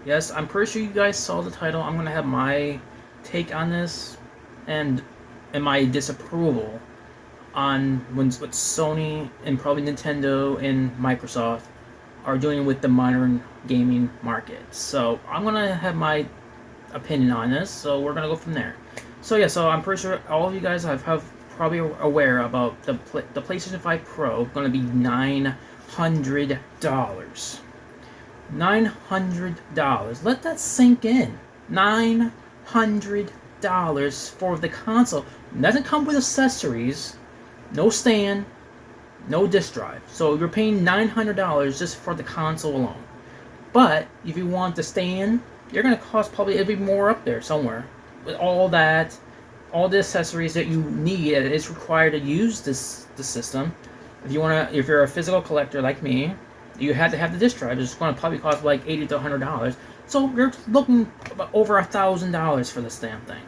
Yes, I'm pretty sure you guys saw the title. I'm gonna have my take on this, and my disapproval on what Sony and probably Nintendo and Microsoft are doing with the modern gaming market. So I'm gonna have my opinion on this. So we're gonna go from there. So yeah, so I'm pretty sure all of you guys have probably aware about the PlayStation 5 Pro gonna be $900. $900. Let that sink in. $900 for the console. It doesn't come with accessories, no stand, no disk drive. So you're paying $900 just for the console alone. But if you want the stand, you're gonna cost probably it'll be more up there somewhere. With all that, all the accessories that you need, that is required to use the system. If you're a physical collector like me, you have to have the disk drive. It's going to probably cost like $80 to $100. So you're looking over $1,000 for this damn thing.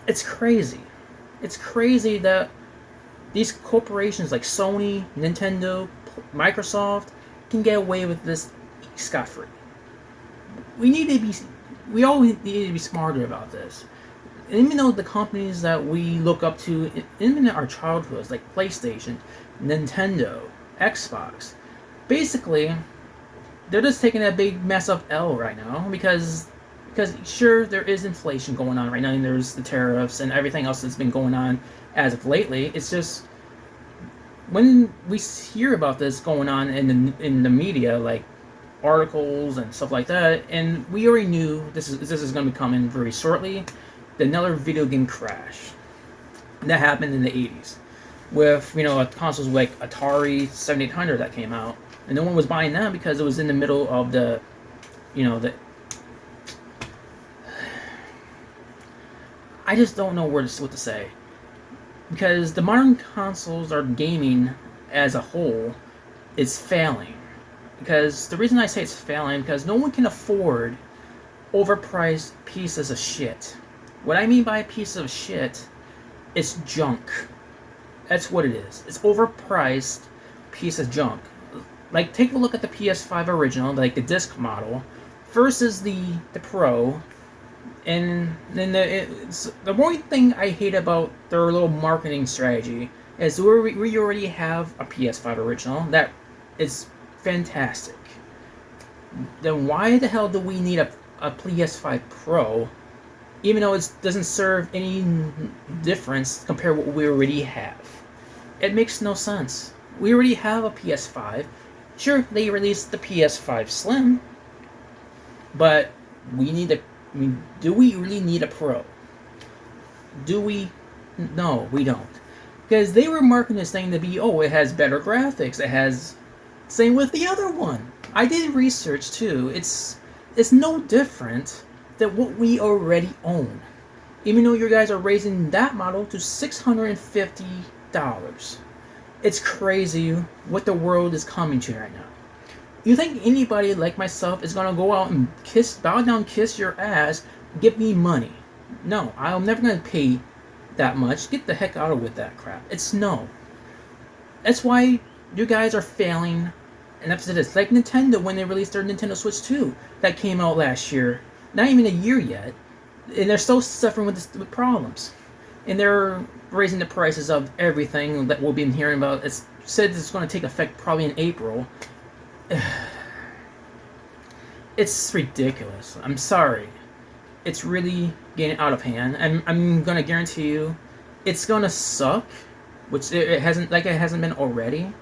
It's crazy. It's crazy that these corporations like Sony, Nintendo, Microsoft can get away with this scot-free. We all need to be smarter about this. And even though the companies that we look up to, even in our childhoods, like PlayStation, Nintendo, Xbox, basically, they're just taking a big mess of L right now because sure, there is inflation going on right now, and there's the tariffs and everything else that's been going on as of lately. It's just when we hear about this going on in the media, like articles and stuff like that, and we already knew this is going to be coming very shortly. Another video game crash that happened in the 80s with consoles like Atari 7800 that came out. And no one was buying that because it was in the middle of the I just don't know what to say. Because the modern consoles or gaming as a whole is failing. Because the reason I say it's failing, because no one can afford overpriced pieces of shit. What I mean by a piece of shit, it's junk. That's what it is. It's overpriced piece of junk. Like, take a look at the PS5 original, like the disc model, versus the Pro. And then the one thing I hate about their little marketing strategy is we already have a PS5 original that is fantastic. Then why the hell do we need a PS5 Pro, even though it doesn't serve any difference compared to what we already have? It makes no sense. We already have a PS5. Sure, they released the PS5 Slim, but do we really need a Pro? Do we? No, we don't. Because they were marketing this thing to be, it has better graphics. It has, same with the other one. I did research too. It's no different than what we already own. Even though you guys are raising that model to $650. It's crazy what the world is coming to right now. You think anybody like myself is gonna go out and bow down, kiss your ass, give me money? No, I'm never gonna pay that much. Get the heck out of with that crap. It's no. That's why you guys are failing. And after this, like Nintendo when they released their Nintendo Switch 2 that came out last year, not even a year yet, and they're still suffering with problems. And they're raising the prices of everything that we'll be hearing about. It's said it's going to take effect probably in April. It's ridiculous. I'm sorry. It's really getting out of hand. And I'm going to guarantee you it's going to suck, which it hasn't been already.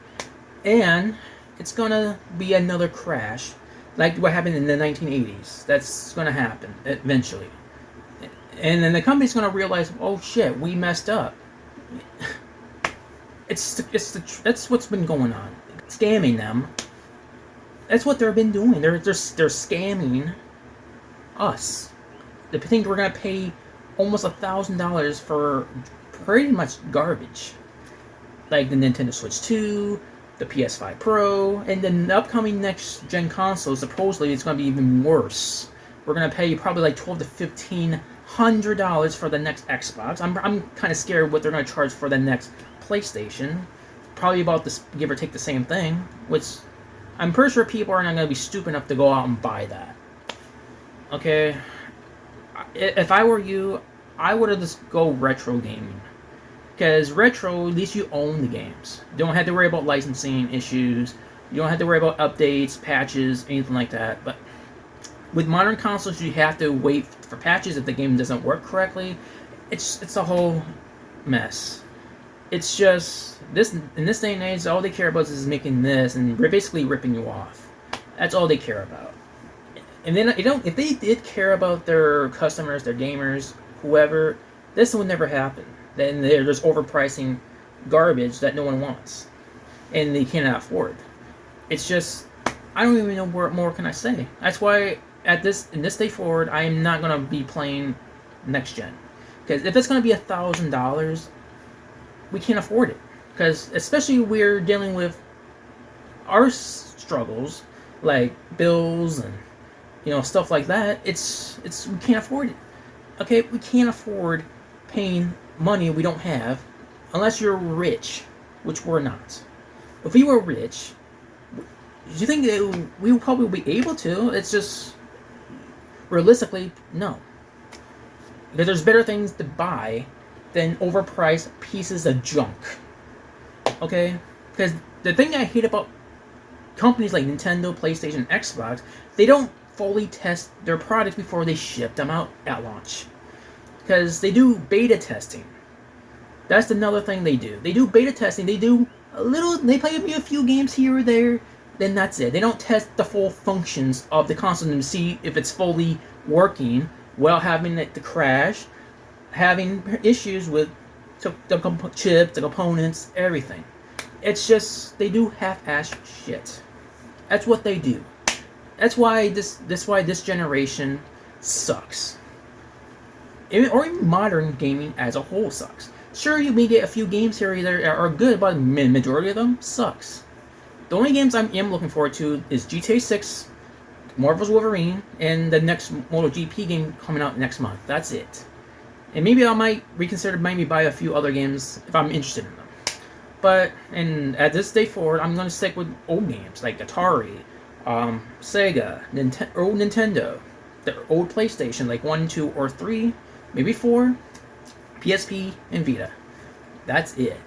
And it's going to be another crash like what happened in the 1980s. That's going to happen eventually. And then the company's going to realize, oh shit, we messed up. That's what's been going on. Scamming them. That's what they've been doing. They're scamming us. They think we're going to pay almost $1,000 for pretty much garbage. Like the Nintendo Switch 2, the PS5 Pro, and then the upcoming next gen consoles, supposedly it's going to be even worse. We're going to pay probably like $1,200 to $1,500 for the next Xbox. I'm kind of scared what they're going to charge for the next PlayStation. Probably about this, give or take the same thing, which I'm pretty sure people are not going to be stupid enough to go out and buy that. Okay, if I were you, I would have just go retro gaming. Because retro, at least you own the games. You don't have to worry about licensing issues. You don't have to worry about updates, patches, anything like that. But with modern consoles, you have to wait for patches if the game doesn't work correctly. It's a whole mess. It's just this in this day and age, all they care about is making this, and they're basically ripping you off. That's all they care about. And then you don't. If they did care about their customers, their gamers, whoever, this would never happen. Then they're just overpricing garbage that no one wants, and they cannot afford. It's just I don't even know what more can I say. That's why in this day forward, I am not gonna be playing next gen, because if it's gonna be $1,000, we can't afford it. Because especially we're dealing with our struggles, like bills and stuff like that. It's we can't afford it. Okay, we can't afford paying money we don't have, unless you're rich, which we're not. If we were rich, do you think that we would probably be able to? It's just realistically no, because there's better things to buy than overpriced pieces of junk. Okay, because the thing I hate about companies like Nintendo, PlayStation, Xbox, they don't fully test their products before they ship them out at launch. Because they do beta testing. That's another thing they do. They do beta testing. They do they play a few games here or there, then that's it. They don't test the full functions of the console to see if it's fully working without having it to crash, having issues with the chips, the components, everything. It's just they do half-ass shit. That's what they do. That's why this generation sucks. Or even modern gaming as a whole sucks. Sure, you may get a few games here that are good, but the majority of them sucks. The only games I am looking forward to is GTA 6, Marvel's Wolverine, and the next MotoGP game coming out next month. That's it. And maybe I might reconsider maybe buy a few other games if I'm interested in them. But at this day forward, I'm going to stick with old games like Atari, Sega, old Nintendo, the old PlayStation like 1, 2, or 3, maybe 4, PSP, and Vita. That's it.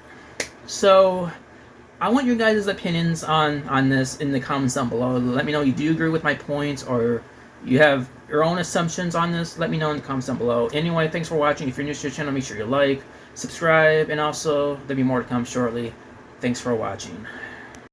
So I want your guys' opinions on this in the comments down below. Let me know, do you agree with my points, or you have your own assumptions on this? Let me know in the comments down below. Anyway, thanks for watching. If you're new to the channel, make sure you like, subscribe, and also there'll be more to come shortly. Thanks for watching.